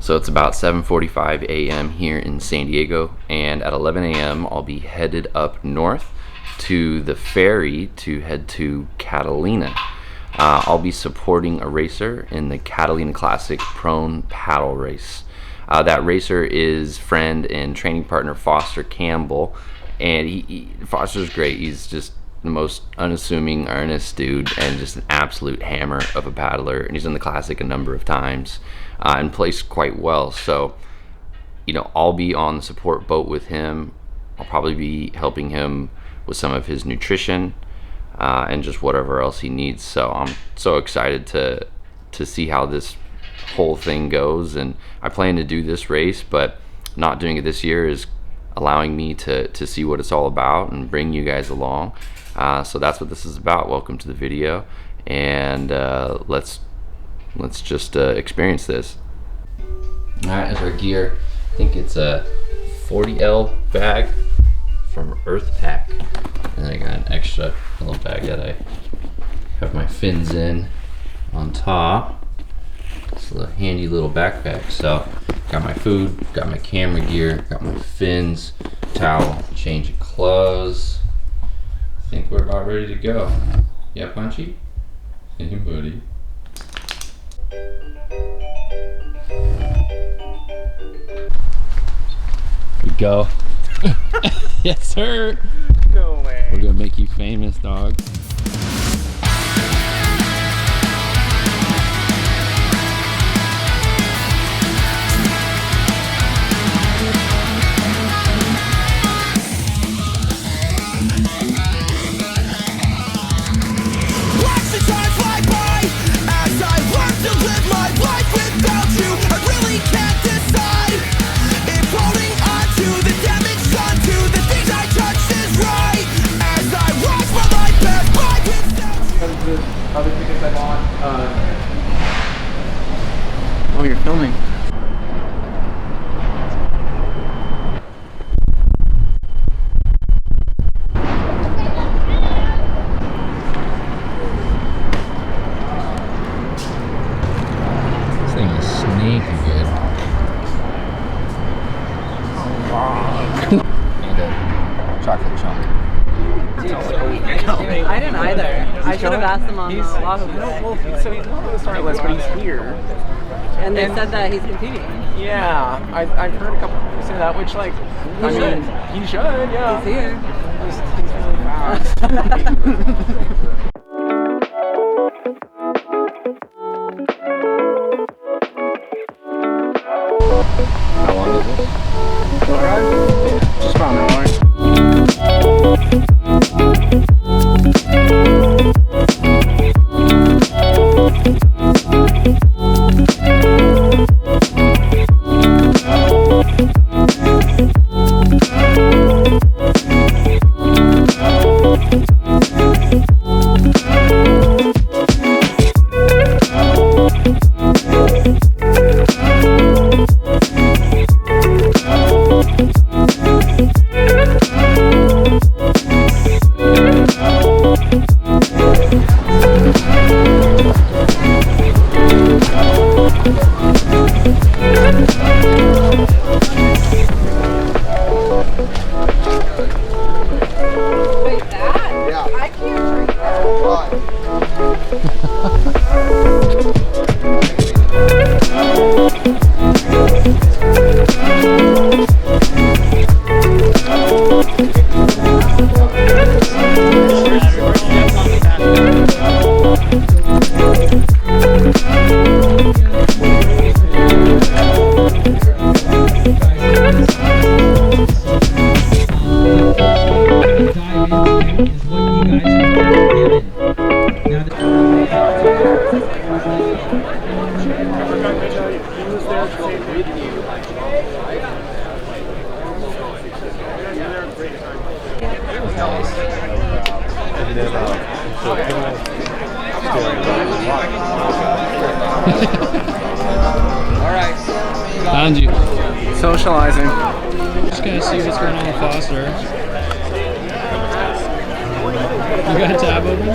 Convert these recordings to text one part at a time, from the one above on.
So it's about 7:45 a.m. here in San Diego, and at 11 a.m. I'll be headed up north to the ferry to head to Catalina. I'll be supporting a racer in the Catalina Classic prone paddle race. That racer is friend and training partner Foster Campbell, and Foster's great. He's just the most unassuming, earnest dude, and just an absolute hammer of a paddler. And he's in the Classic a number of times and plays quite well. So, you know, I'll be on the support boat with him. I'll probably be helping him with some of his nutrition and just whatever else he needs. So I'm so excited to see how this whole thing goes. And I plan to do this race, but not doing it this year is allowing me to see what it's all about and bring you guys along. So that's what this is about. Welcome to the video, and let's just experience this. All right, here's our gear. I think it's a 40L bag from Earth Pack, and I got an extra little bag that I have my fins in on top. It's a handy little backpack. So got my food, got my camera gear, got my fins, towel, change of clothes. I think we're about ready to go. Yeah, Punchy? Hey, buddy. We go. Yes, sir. No way. We're gonna make you famous, dog. Other tickets I bought. Oh, you're filming. This thing is sneaky good. And a chocolate chunk. I didn't either. I should have asked him on Wahoo. So he's not on the start list, but he's here. And they said that he's competing. Yeah, I've heard a couple people say that, which like, he should, yeah. He's here. He's really fast. How long is this? Just about an hour. Alright. Found you. Socializing. Just gonna see what's going on with Foster. You got a tab open?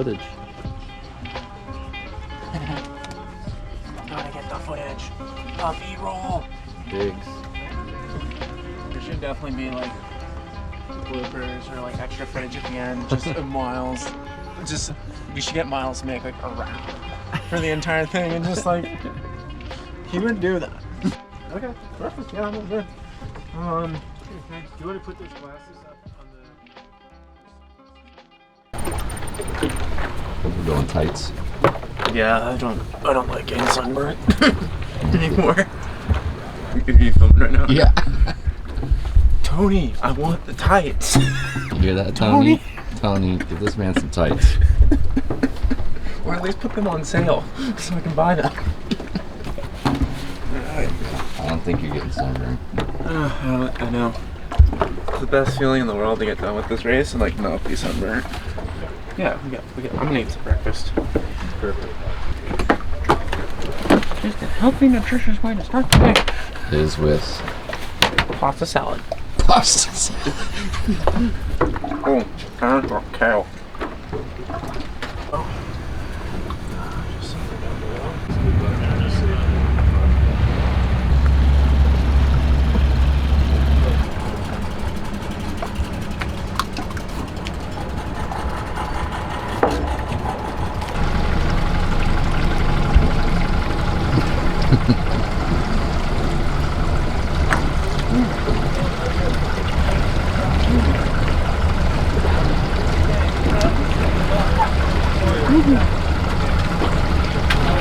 footage. Gotta get the footage. The B-roll. Biggs. There should definitely be like bloopers or like extra footage at the end, just of Miles. Just we should get Miles to make like a rap for the entire thing, and just like he would do that. Okay, perfect. Yeah, I'm all good. Do you want to put those glasses up on We're going tights. Yeah, I don't like getting sunburned anymore. Are you filming right now? Yeah. Tony, I want the tights. You hear that, Tony? Tony, give this man some tights. Or at least put them on sale so I can buy them. I don't think you're getting sunburned. I know. It's the best feeling in the world to get done with this race and like not be sunburned. Yeah, we get. I'm gonna eat some breakfast. Perfect. Just a healthy, nutritious way to start the day. Is with Pasta salad. pasta salad. Oh, kind of cow.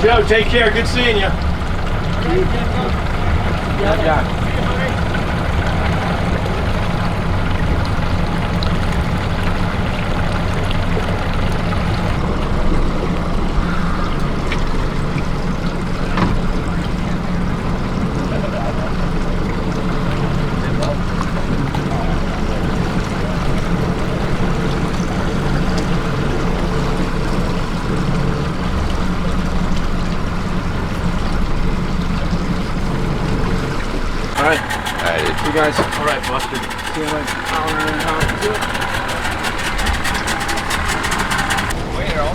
Joe, take care. Good seeing you. Yeah. You guys, all right, Foster. See you in like an hour and a half. Wait, Earl.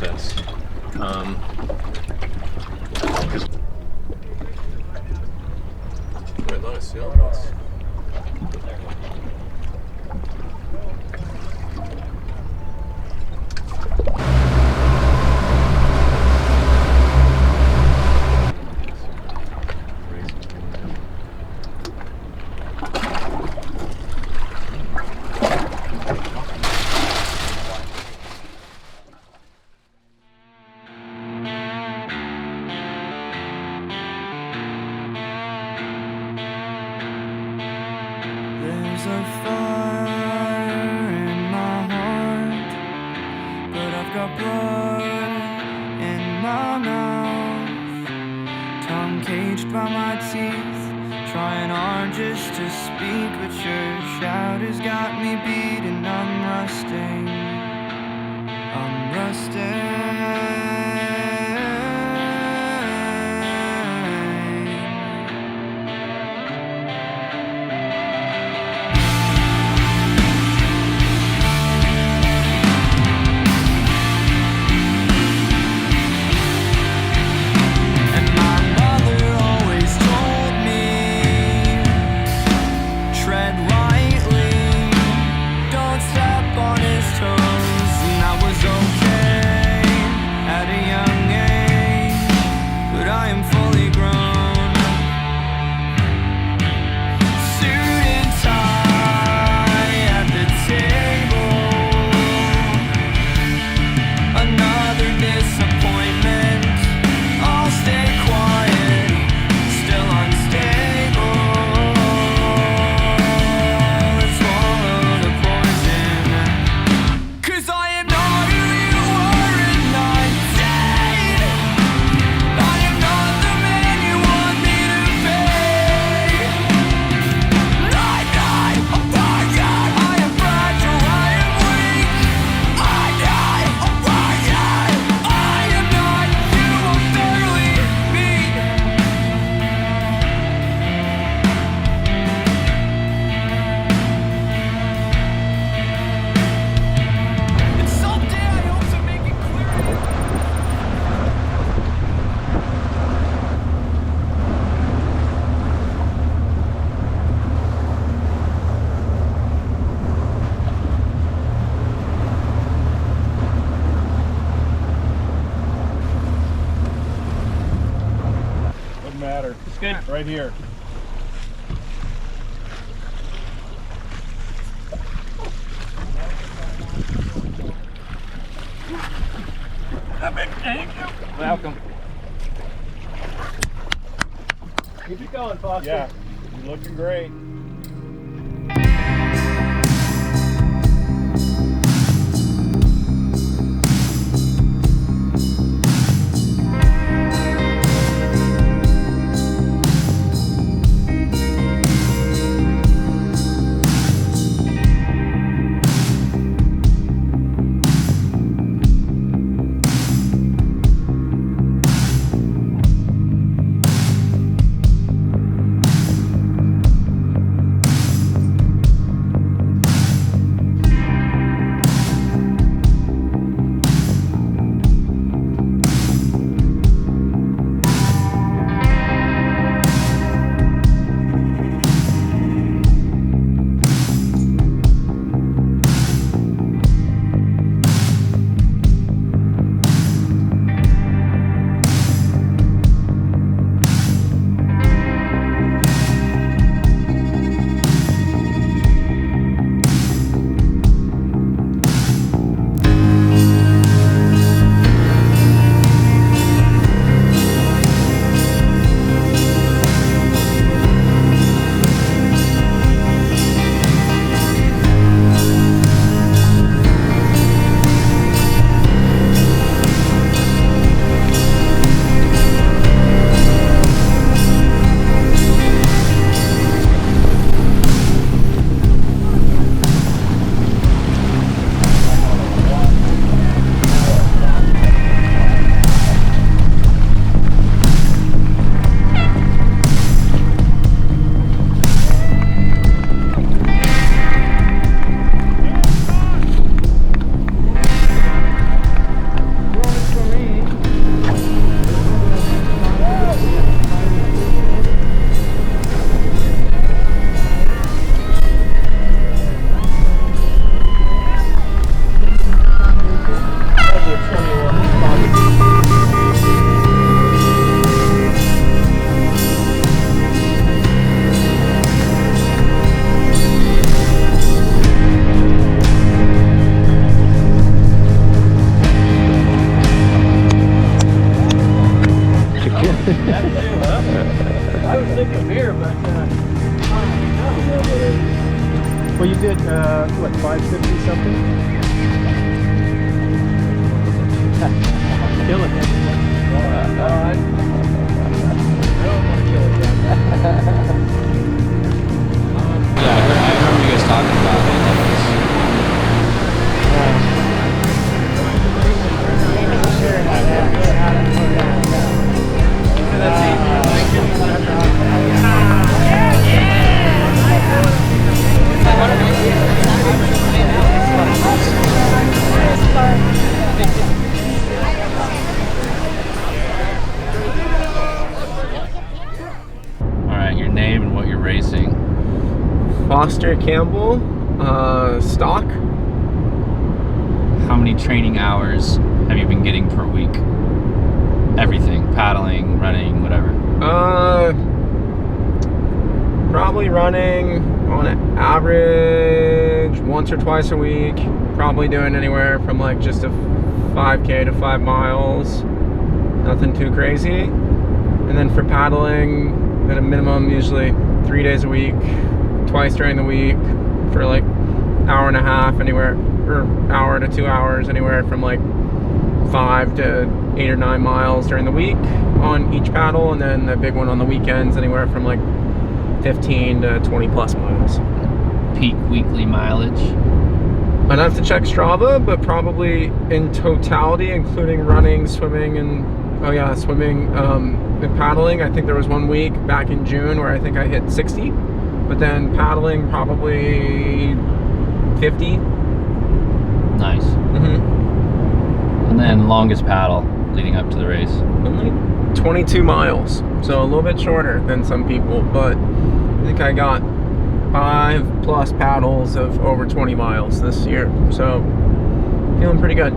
This. Wait, a lot of sailboats. There's a fire in my heart, but I've got blood in my mouth. Tongue caged by my teeth, trying hard just to speak, but your shout has got me beating. I'm rusting. At It's good. Right here. Thank you. Welcome. Keep it going, Foster. Yeah, you're looking great. I was thinking beer, but well, you did what, 550 something? Killing it. I don't want to kill it yet. Yeah, I remember you guys talking about it. Alright, your name and what you're racing. Foster Campbell, stock. How many training hours have you been getting per week? Everything, paddling, running, whatever. Probably running on an average once or twice a week. Probably doing anywhere from like just a 5K to 5 miles. Nothing too crazy. And then for paddling, at a minimum, usually 3 days a week, twice during the week for like hour and a half, anywhere, or hour to 2 hours, anywhere from like 5 to 8 or 9 miles during the week on each paddle, and then the big one on the weekends, anywhere from like 15 to 20 plus miles. Peak weekly mileage? I'd have to check Strava, but probably in totality, including running, swimming, and swimming and paddling, I think there was 1 week back in June where I think I hit 60, but then paddling probably 50. Nice. Mm-hmm. And then longest paddle leading up to the race? Only 22 miles, so a little bit shorter than some people, but I think I got 5 plus paddles of over 20 miles this year, so feeling pretty good.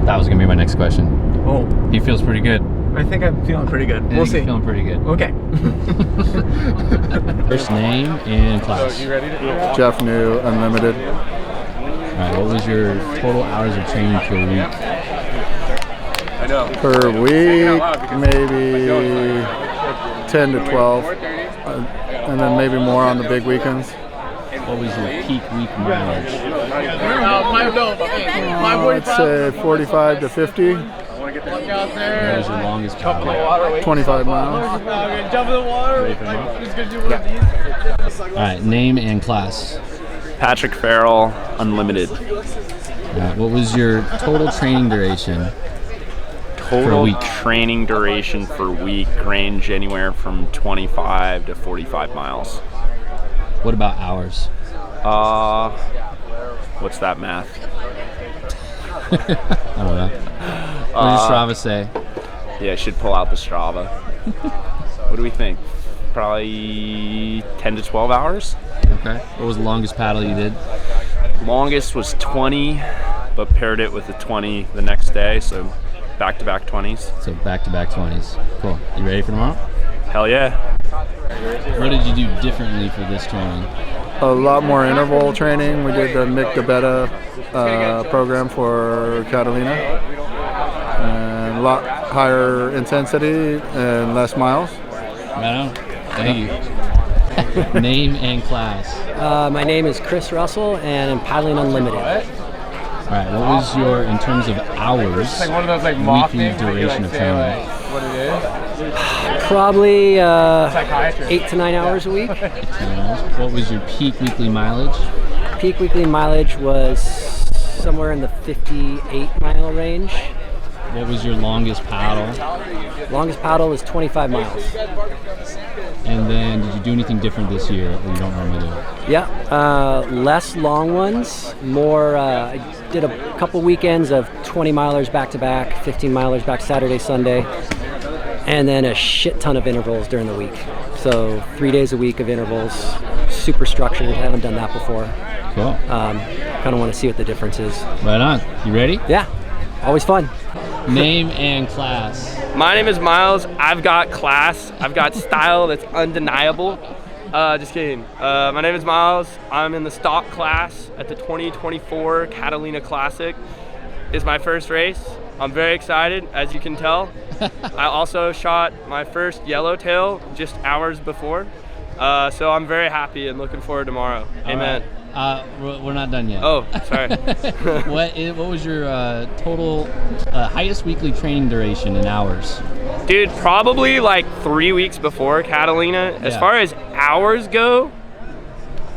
That was gonna be my next question. Oh, He feels pretty good. I think I'm feeling pretty good. We'll see. Feeling pretty good. Okay. First name and class. You ready to? Jeff New, Unlimited. All right, what was your total hours of training per week? Per week, maybe 10 to 12, and then maybe more on the big weekends. What was your peak week mileage? I'd say 45 to 50, What was your longest paddle? 25 miles. Ready for more? All right, name and class. Patrick Farrell, Unlimited. All right, what was your total training duration? Total week. training duration for week range anywhere from 25 to 45 miles. What about hours? What's that math? I don't know. What does Strava say? Yeah, I should pull out the Strava. What do we think? Probably 10 to 12 hours. Okay. What was the longest paddle you did? Longest was 20, but paired it with a 20 the next day, so back-to-back 20s. So back-to-back 20s. Cool. You ready for tomorrow? Hell yeah. What did you do differently for this training? A lot more interval training. We did the Mick DeBetta program for Catalina, and a lot higher intensity and less miles. Right on. Thank you. Name and class. My name is Chris Russell, and I'm paddling Unlimited. All right. What was your, in terms of hours, weekly duration of training? Probably 8 to 9 hours a week. What was your peak weekly mileage? Peak weekly mileage was somewhere in the 58 mile range. What was your longest paddle? Longest paddle is 25 miles. And then did you do anything different this year that you don't normally do? Yeah, less long ones, more, I did a couple weekends of 20 milers back to back, 15 milers back Saturday, Sunday, and then a shit ton of intervals during the week. So 3 days a week of intervals, super structured, haven't done that before. Cool. Kind of want to see what the difference is. Right on. You ready? Yeah, always fun. Name and class. My name is Miles. I've got class. I've got style that's undeniable. Just kidding. My name is Miles. I'm in the stock class at the 2024 Catalina Classic. It's my first race. I'm very excited, as you can tell. I also shot my first yellowtail just hours before. So I'm very happy and looking forward to tomorrow. Amen. Right. We're not done yet. Oh, sorry. What was your total highest weekly training duration in hours? Dude, probably like 3 weeks before Catalina. As far as hours go,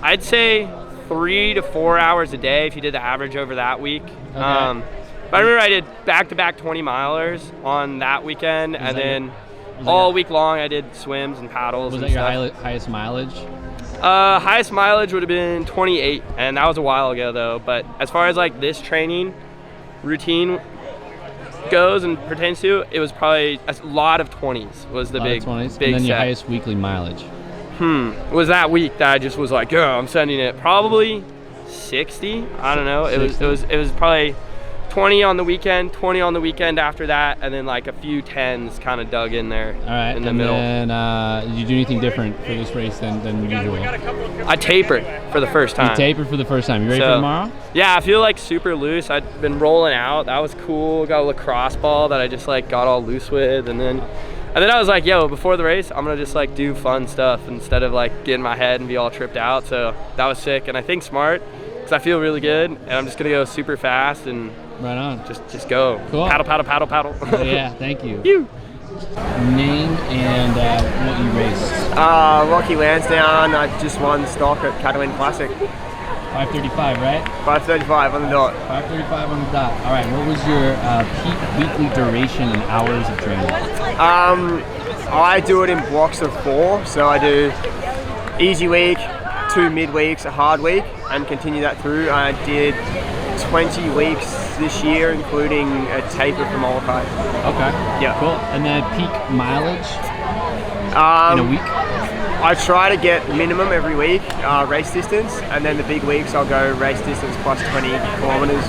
I'd say 3 to 4 hours a day if you did the average over that week. Okay. But I remember I did back-to-back 20 milers on that weekend, and then all week long I did swims and paddles. Was and that your stuff. highest mileage? Highest mileage would have been 28, and that was a while ago though. But as far as like this training routine goes and pertains to, it was probably a lot of 20s was the big 20s. big and then your set. highest weekly mileage. Was that week that I just was like, yo, I'm sending it. Probably 60. I don't know. It was probably 20 on the weekend, 20 on the weekend after that, and then like a few 10s kind of dug in there. All right. In the middle. And then did you do anything different for this race than usual? I tapered for the first time. You tapered for the first time. You ready for tomorrow? Yeah, I feel like super loose. I'd been rolling out. That was cool. Got a lacrosse ball that I just like got all loose with, and then I was like, yo, before the race, I'm gonna just like do fun stuff instead of like get in my head and be all tripped out. So that was sick, and I think smart because I feel really good, and I'm just gonna go super fast and right on. Just go. Cool. Paddle, paddle, paddle, paddle. Yeah, thank you. You. Name and what you raced. Rocky Lansdowne. I just won stock at Catalina Classic. 5:35, right? 5:35 on the dot. 5:35 on the dot. All right. What was your peak weekly duration and hours of training? I do it in blocks of 4. So I do easy week, 2 mid weeks, a hard week, and continue that through. I did 20 weeks this year, including a taper from Molokai. Okay. Yeah. Cool. And then peak mileage in a week? I try to get minimum every week, race distance, and then the big weeks I'll go race distance plus 20 kilometers,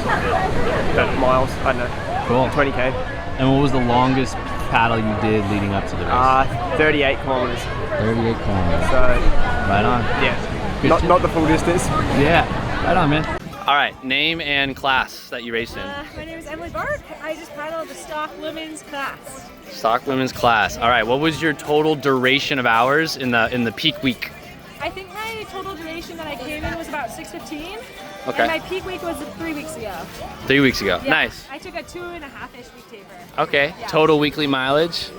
miles, I don't know, cool. 20K. And what was the longest paddle you did leading up to the race? 38 kilometers. 38 kilometers. So, right on. Yeah. Not the full distance. Yeah. Right on, man. All right. Name and class that you raced in. My name is Emily Bark. I just paddled the stock women's class. Stock women's class. All right. What was your total duration of hours in the peak week? I think my total duration that I came in was about 6:15. Okay. And my peak week was 3 weeks ago. 3 weeks ago. Yeah, Nice. I took a 2.5-ish week taper. Okay. Yeah. Total weekly mileage?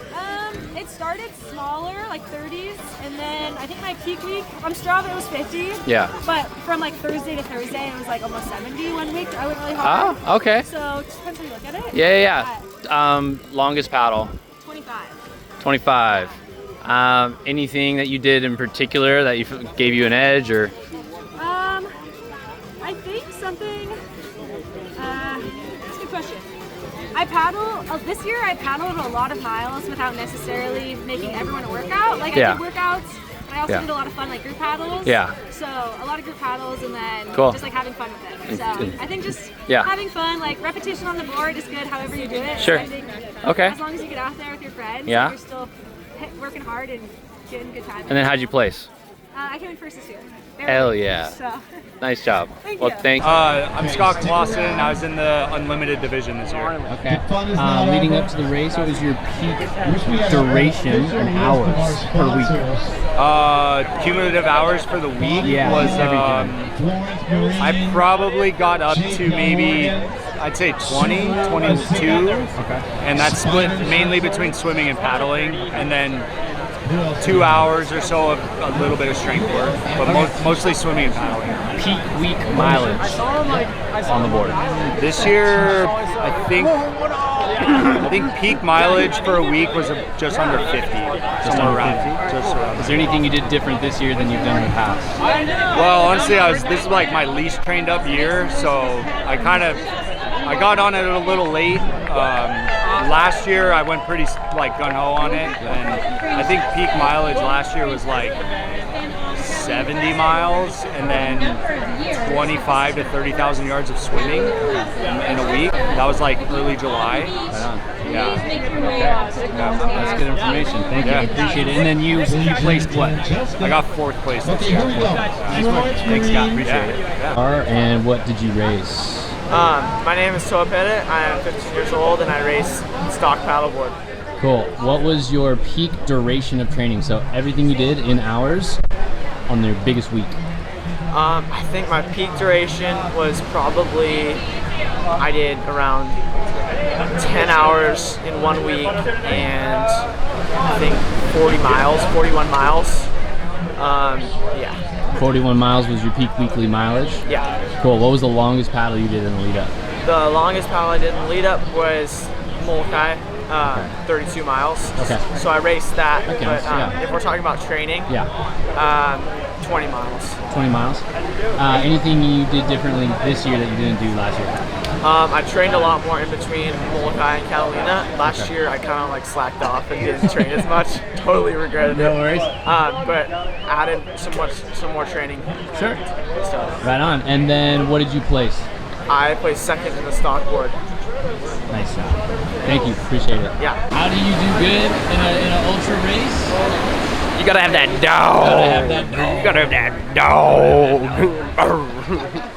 It started smaller, like 30s, and then I think my peak week on Strava it was 50. Yeah. But from like Thursday to Thursday, it was like almost 70 one week. I went really hard. Oh, okay. So it just depends how you look at it. Yeah. Longest paddle? 25. 25. Anything that you did in particular that gave you an edge, or? I think something. That's a good question. I paddle this year. I paddled a lot of miles without necessarily making everyone a workout. Like I did workouts, but I also did a lot of fun like group paddles. Yeah. So a lot of group paddles, and then just like having fun with it. So I think just having fun, like repetition on the board is good. However you do it. Sure. So I think, okay. As long as you get out there with your friends, yeah. You're still working hard and getting a good time. And then how'd you place? I came in first this year. Hell yeah. So. Nice job. Thank well, you. thank you. I'm Scott Clausen. I was in the unlimited division this year. Okay. Leading up to the race, what was your peak duration in hours per week? Cumulative hours for the week was I probably got up to maybe I'd say 20, 22. Okay. And that's split mainly between swimming and paddling, and then 2 hours or so of a little bit of strength work, but mostly swimming and paddling. Peak week mileage on the board. This year, I think peak mileage for a week was just under 50. Somewhere around 50. Is there anything you did different this year than you've done in the past? Well, honestly, this is like my least trained up year, so I got on it a little late. Last year I went pretty like gun-ho on it, and I think peak mileage last year was like 70 miles and then 25 to 30,000 yards of swimming in a week. That was like early July. Yeah. That's good information. Thank you. I appreciate it. And then you placed what? I got 4th place this year. Nice one. Thanks, Scott. Appreciate it. And what did you race? My name is Toa Pettit. I am 15 years old and I race stock paddleboard. Cool. What was your peak duration of training? So everything you did in hours on your biggest week. I think my peak duration was probably, I did around 10 hours in 1 week and I think 41 miles. Yeah. 41 miles was your peak weekly mileage? Yeah. Cool. What was the longest paddle you did in the lead up? The longest paddle I did in the lead up was Molokai, 32 miles. Okay. So I raced that, Okay, but if we're talking about training, 20 miles. 20 miles. Anything you did differently this year that you didn't do last year? I trained a lot more in between Molokai and Catalina. Last year I kind of like slacked off and didn't train as much. Totally regretted it. No worries. But added some more training. Sure. Right on. And then what did you place? I placed 2nd in the stock board. Nice job. Thank you. Appreciate it. Yeah. How do you do good in an ultra race? You gotta have that dog. You gotta have that dog. You gotta have that dog.